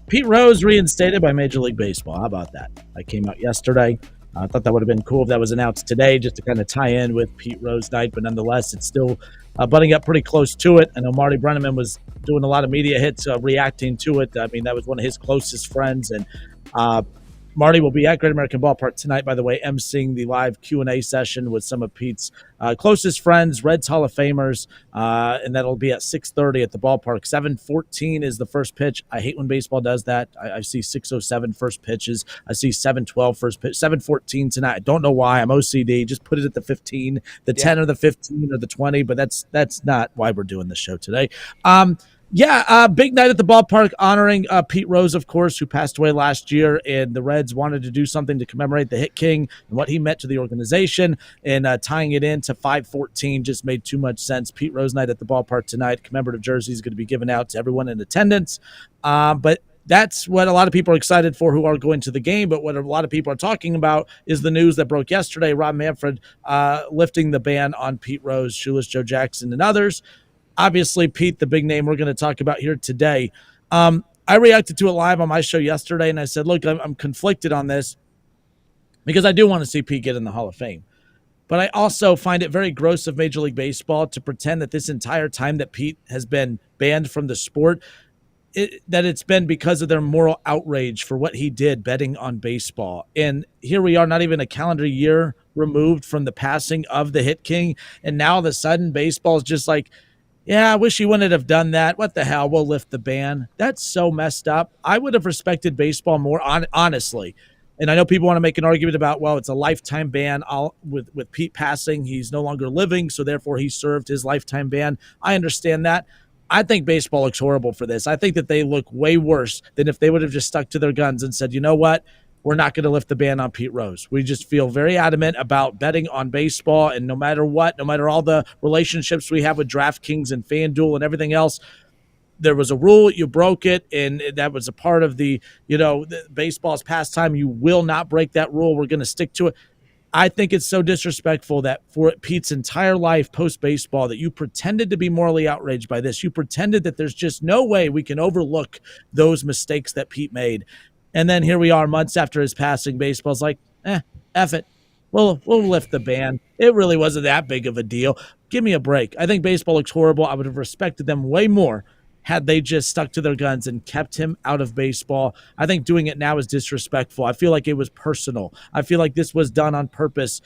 Pete Rose reinstated by Major League Baseball. How about that? That came out yesterday. I thought that would have been cool if that was announced today, just to kind of tie in with Pete Rose night. But nonetheless, it's still butting up pretty close to it. I know Marty Brenneman was doing a lot of media hits reacting to it. I mean, that was one of his closest friends. And Marty will be at Great American Ballpark tonight, by the way, emceeing the live Q&A session with some of Pete's closest friends, Reds Hall of Famers, and that'll be at 6:30 at the ballpark. 7:14 is the first pitch. I hate when baseball does that. I see 6:07 first pitches. I see 7:12 first pitch. 7:14 tonight. I don't know why. I'm OCD. Just put it at the 15, the 10 or the 15 or the 20, but that's not why we're doing this show today. Big night at the ballpark honoring Pete Rose, of course, who passed away last year, and the Reds wanted to do something to commemorate the Hit King and what he meant to the organization, and tying it into 5/14 just made too much sense. Pete Rose night at the ballpark tonight. Commemorative jersey is going to be given out to everyone in attendance, but that's what a lot of people are excited for who are going to the game. But what a lot of people are talking about is the news that broke yesterday, Rob Manfred lifting the ban on Pete Rose, Shoeless, Joe Jackson, and others. Obviously, Pete, the big name we're going to talk about here today. I reacted to it live on my show yesterday, and I said, look, I'm conflicted on this because I do want to see Pete get in the Hall of Fame. But I also find it very gross of Major League Baseball to pretend that this entire time that Pete has been banned from the sport, that it's been because of their moral outrage for what he did betting on baseball. And here we are, not even a calendar year removed from the passing of the Hit King, and now all of a sudden baseball's just like, yeah, I wish he wouldn't have done that. What the hell? We'll lift the ban. That's so messed up. I would have respected baseball more, honestly. And I know people want to make an argument about, well, it's a lifetime ban. With Pete passing, he's no longer living, so therefore he served his lifetime ban. I understand that. I think baseball looks horrible for this. I think that they look way worse than if they would have just stuck to their guns and said, you know what? We're not going to lift the ban on Pete Rose. We just feel very adamant about betting on baseball, and no matter what, no matter all the relationships we have with DraftKings and FanDuel and everything else, there was a rule, you broke it, and that was a part of the baseball's pastime. You will not break that rule. We're going to stick to it. I think it's so disrespectful that for Pete's entire life post-baseball that you pretended to be morally outraged by this. You pretended that there's just no way we can overlook those mistakes that Pete made. And then here we are months after his passing. Baseball's like, F it. We'll lift the ban. It really wasn't that big of a deal. Give me a break. I think baseball looks horrible. I would have respected them way more had they just stuck to their guns and kept him out of baseball. I think doing it now is disrespectful. I feel like it was personal. I feel like this was done on purpose,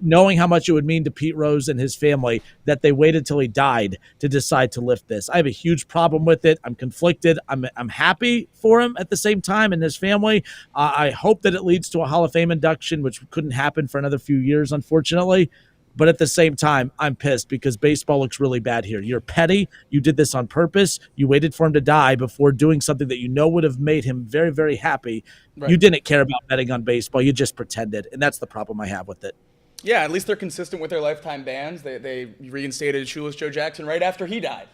knowing how much it would mean to Pete Rose and his family that they waited till he died to decide to lift this. I have a huge problem with it. I'm conflicted. I'm happy for him at the same time and his family. I hope that it leads to a Hall of Fame induction, which couldn't happen for another few years, unfortunately. But at the same time, I'm pissed because baseball looks really bad here. You're petty. You did this on purpose. You waited for him to die before doing something that you know would have made him very, very happy. Right. You didn't care about betting on baseball. You just pretended, and that's the problem I have with it. Yeah, at least they're consistent with their lifetime bans. They reinstated Shoeless Joe Jackson right after he died.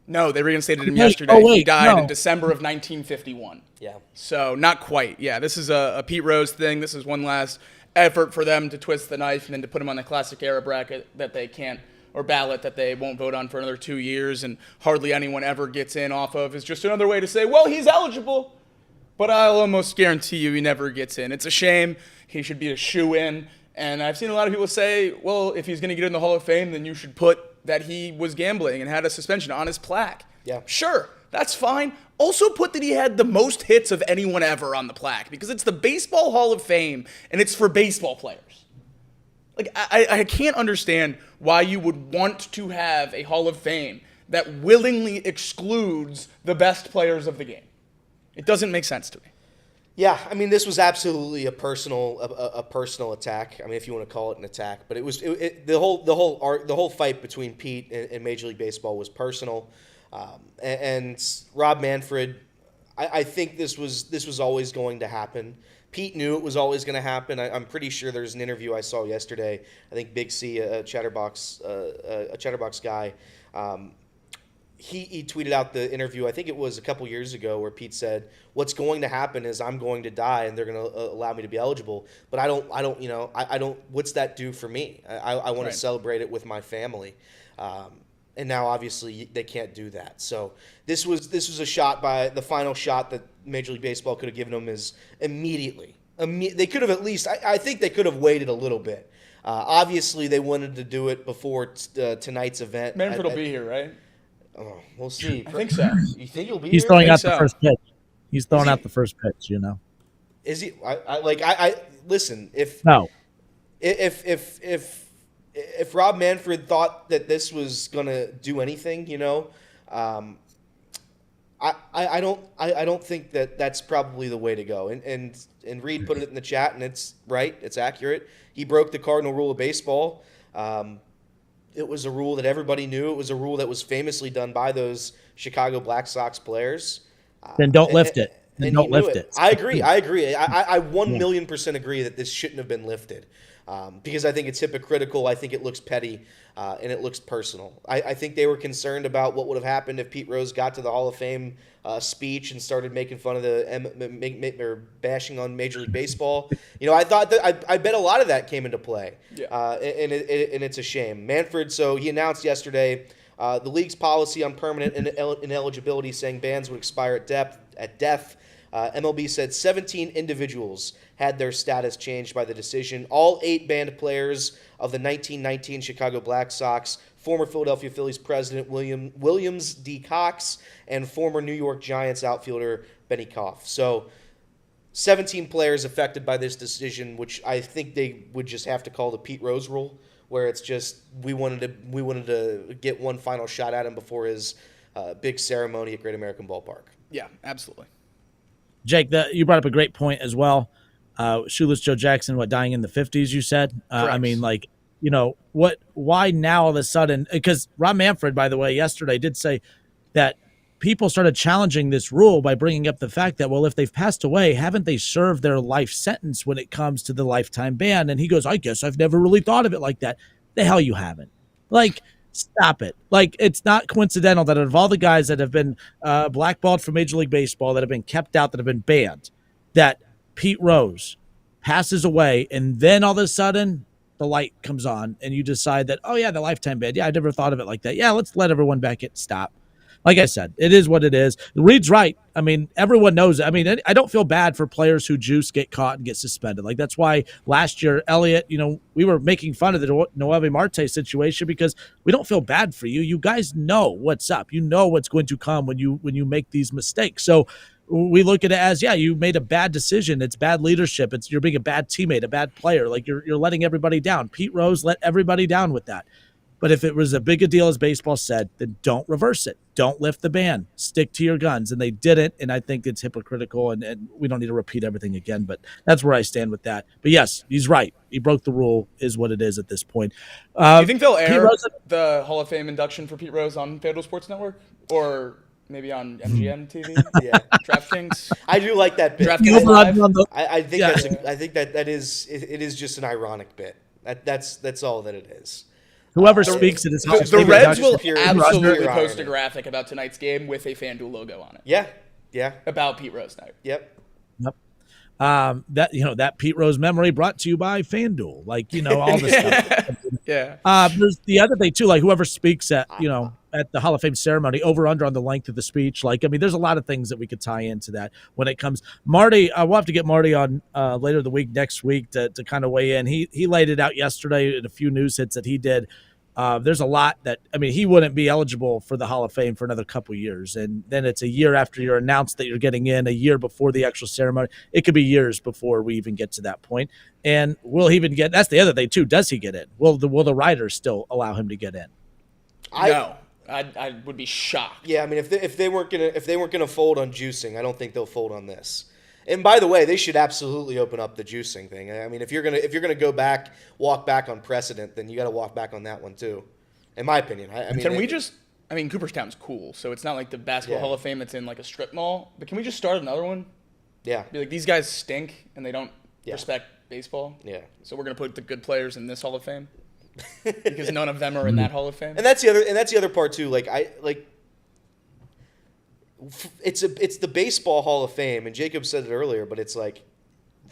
No, they reinstated him yesterday. He died in December of 1951. Yeah. So not quite. Yeah, this is a Pete Rose thing. This is one last effort for them to twist the knife and then to put him on the classic era bracket that they can't, or ballot that they won't vote on for another 2 years and hardly anyone ever gets in off of. Is just another way to say, well, he's eligible, but I'll almost guarantee you he never gets in. It's a shame. He should be a shoo-in. And I've seen a lot of people say, well, if he's going to get in the Hall of Fame, then you should put that he was gambling and had a suspension on his plaque. Yeah. Sure, that's fine. Also put that he had the most hits of anyone ever on the plaque because it's the Baseball Hall of Fame and it's for baseball players. Like, I can't understand why you would want to have a Hall of Fame that willingly excludes the best players of the game. It doesn't make sense to me. Yeah, I mean, this was absolutely a personal attack. I mean, if you want to call it an attack, but it was the whole fight between Pete and Major League Baseball was personal. And Rob Manfred, I think this was always going to happen. Pete knew it was always going to happen. I'm pretty sure there's an interview I saw yesterday. I think Big C, a Chatterbox guy, he tweeted out the interview. I think it was a couple years ago where Pete said, "What's going to happen is I'm going to die, and they're going to allow me to be eligible. But I don't. What's that do for me? I want to celebrate it with my family." And now, obviously, they can't do that. So this was a shot by the final shot that Major League Baseball could have given them is immediately. They could have at least. I think they could have waited a little bit. Obviously, they wanted to do it before tonight's event. Manfred will be here, right? Oh, we'll see. I think so. You think he'll be He's here? throwing out so. the first pitch. He's throwing out the first pitch. Is he? I listen. If Rob Manfred thought that this was gonna do anything, I don't think that that's probably the way to go. And Reed put it in the chat, and it's right. It's accurate. He broke the cardinal rule of baseball. It was a rule that everybody knew. It was a rule that was famously done by those Chicago Black Sox players. Then don't lift it. Then don't lift it. I agree. I 1,000,000% agree that this shouldn't have been lifted. Because I think it's hypocritical. I think it looks petty, and it looks personal. I think they were concerned about what would have happened if Pete Rose got to the Hall of Fame speech and started making fun of or bashing on Major League Baseball. I thought that I bet a lot of that came into play, and it's a shame. Manfred, so he announced yesterday the league's policy on permanent ineligibility, saying bans would expire at death. MLB said 17 individuals had their status changed by the decision. All 8 banned players of the 1919 Chicago Black Sox, former Philadelphia Phillies president Williams D. Cox, and former New York Giants outfielder Benny Koff. So 17 players affected by this decision, which I think they would just have to call the Pete Rose rule, where it's just we wanted to get one final shot at him before his big ceremony at Great American Ballpark. Yeah, absolutely. Jake, you brought up a great point as well. Shoeless Joe Jackson, dying in the 50s, you said? I mean, why now all of a sudden? Because Rob Manfred, by the way, yesterday did say that people started challenging this rule by bringing up the fact that, well, if they've passed away, haven't they served their life sentence when it comes to the lifetime ban? And he goes, I guess I've never really thought of it like that. The hell you haven't. Stop it. It's not coincidental that of all the guys that have been blackballed from Major League Baseball, that have been kept out, that have been banned, that Pete Rose passes away, and then all of a sudden the light comes on and you decide that, oh, yeah, the lifetime ban. Yeah, I never thought of it like that. Yeah, let's let everyone back in. Stop. Like I said, it is what it is. Reed's right. I mean, everyone knows it. I mean, I don't feel bad for players who juice, get caught, and get suspended. That's why last year, Elliott, we were making fun of the Noelvi Marte situation because we don't feel bad for you. You guys know what's up. You know what's going to come when you make these mistakes. So we look at it as, yeah, you made a bad decision. It's bad leadership. You're being a bad teammate, a bad player. You're letting everybody down. Pete Rose let everybody down with that. But if it was as big a deal as baseball said, then don't reverse it. Don't lift the ban. Stick to your guns. And they didn't, and I think it's hypocritical, and we don't need to repeat everything again, but that's where I stand with that. But yes, he's right. He broke the rule, is what it is at this point. Do you think they'll air the Hall of Fame induction for Pete Rose on FanDuel Sports Network? Or maybe on MGM TV? Yeah. DraftKings? I do like that bit. DraftKings Live? I think that is just an ironic bit. That's all that it is. Whoever speaks it is the Reds will absolutely post a graphic about tonight's game with a FanDuel logo on it. Yeah. About Pete Rose night. Yep. That Pete Rose memory brought to you by FanDuel. All this stuff. Yeah. There's the other thing too, whoever speaks at the Hall of Fame ceremony, over under on the length of the speech. There's a lot of things that we could tie into that when it comes. Marty, we'll have to get Marty on later the week, next week, to kind of weigh in. He laid it out yesterday in a few news hits that he did. There's a lot that, he wouldn't be eligible for the Hall of Fame for another couple years. And then it's a year after you're announced that you're getting in, a year before the actual ceremony. It could be years before we even get to that point. And will he even get, that's the other thing too. Does he get in? Will the writers still allow him to get in? No. I would be shocked. Yeah. If they weren't gonna fold on juicing, I don't think they'll fold on this. And by the way, they should absolutely open up the juicing thing. If you're gonna walk back on precedent, then you got to walk back on that one too, in my opinion. Cooperstown's cool, so it's not like the Basketball Hall of Fame that's in a strip mall. But can we just start another one? Yeah. Be like, these guys stink and they don't respect baseball. Yeah. So we're gonna put the good players in this Hall of Fame because none of them are in that Hall of Fame. And that's the other part too. It's the Baseball Hall of Fame, and Jacob said it earlier, but it's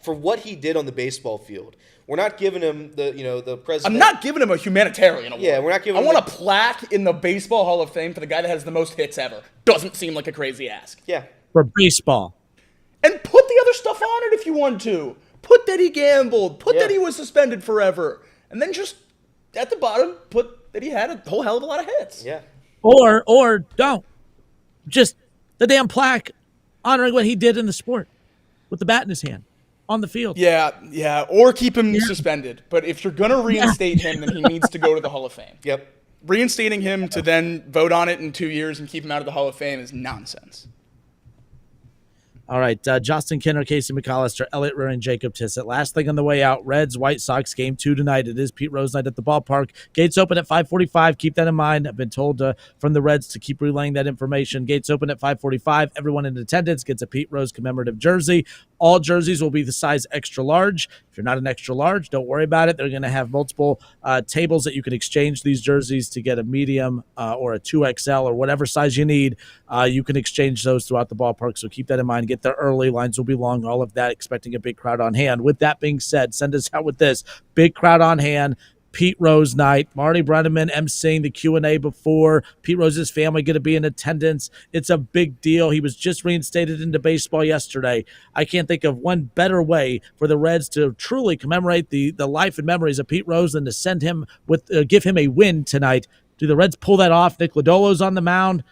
for what he did on the baseball field. We're not giving him the president. I'm not giving him a humanitarian award. Yeah, we're not giving I him want a plaque in the Baseball Hall of Fame for the guy that has the most hits ever. Doesn't seem like a crazy ask. Yeah. For baseball. And put the other stuff on it if you want to. Put that he gambled. Put that he was suspended forever. And then just at the bottom, put that he had a whole hell of a lot of hits. Yeah. Or don't. Just the damn plaque honoring what he did in the sport with the bat in his hand on the field. Yeah. Or keep him suspended. But if you're going to reinstate him, then he needs to go to the Hall of Fame. Yep. Reinstating him to then vote on it in 2 years and keep him out of the Hall of Fame is nonsense. All right, Justin Kinner, Casey McAllister, Elliot Rurry, and Jacob Tissett. Last thing on the way out, Reds, White Sox, Game 2 tonight. It is Pete Rose night at the ballpark. Gates open at 5:45. Keep that in mind. I've been told from the Reds to keep relaying that information. Gates open at 5:45. Everyone in attendance gets a Pete Rose commemorative jersey. All jerseys will be the size extra large. If you're not an extra large, don't worry about it. They're going to have multiple tables that you can exchange these jerseys to get a medium or a 2XL or whatever size you need. You can exchange those throughout the ballpark, so keep that in mind. Get there early. Lines will be long, all of that, expecting a big crowd on hand. With that being said, send us out with this. Big crowd on hand. Pete Rose night. Marty Brenneman emceeing the Q&A before. Pete Rose's family going to be in attendance. It's a big deal. He was just reinstated into baseball yesterday. I can't think of one better way for the Reds to truly commemorate the life and memories of Pete Rose than to send him give him a win tonight. Do the Reds pull that off? Nick Lodolo's on the mound.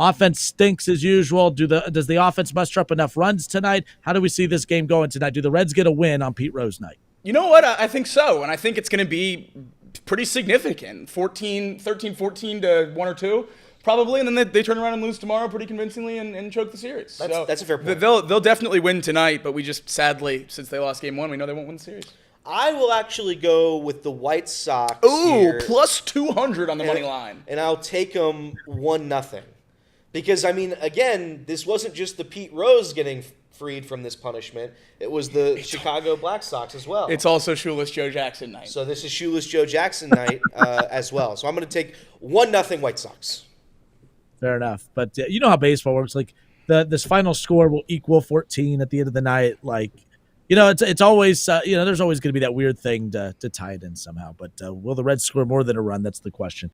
Offense stinks as usual. Does the offense muster up enough runs tonight? How do we see this game going tonight? Do the Reds get a win on Pete Rose night? You know what? I think so, and I think it's going to be pretty significant. 13-14 to 1 or 2, probably, and then they turn around and lose tomorrow pretty convincingly and choke the series. That's a fair point. They'll definitely win tonight, but we just, sadly, since they lost Game 1, we know they won't win the series. I will actually go with the White Sox Ooh, plus 200 on the money line. And I'll take them 1-0. Because, I mean, again, this wasn't just the Pete Rose getting freed from this punishment. It was the Chicago Black Sox as well. It's also Shoeless Joe Jackson night. So this is Shoeless Joe Jackson night as well. So I'm going to take 1-0 White Sox. Fair enough. But you know how baseball works. Like, this final score will equal 14 at the end of the night. Like, it's always, there's always going to be that weird thing to tie it in somehow. But will the Reds score more than a run? That's the question.